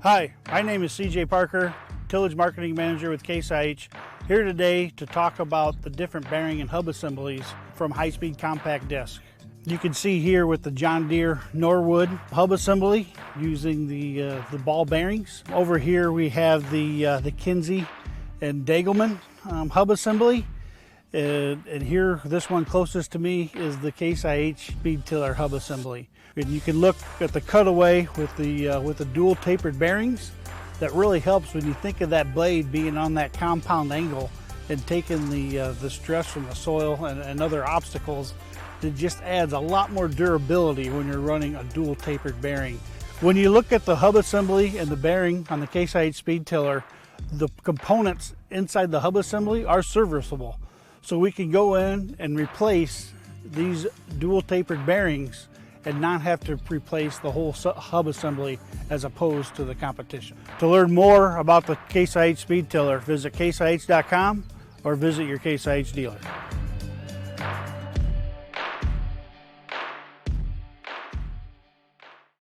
Hi, my name is CJ Parker, Tillage Marketing Manager with Case IH, here today to talk about the different bearing and hub assemblies from High Speed Compact Disc. You can see here with the John Deere Norwood hub assembly using the ball bearings. Over here we have the Kinze and Degelman hub assembly. And here, this one closest to me is the Case IH Speed Tiller hub assembly. And you can look at the cutaway with the dual tapered bearings. That really helps when you think of that blade being on that compound angle and taking the stress from the soil and other obstacles. It just adds a lot more durability when you're running a dual tapered bearing. When you look at the hub assembly and the bearing on the Case IH Speed Tiller, the components inside the hub assembly are serviceable. So we can go in and replace these dual tapered bearings and not have to replace the whole hub assembly as opposed to the competition. To learn more about the Case IH Speed Tiller, visit caseih.com or visit your Case IH dealer.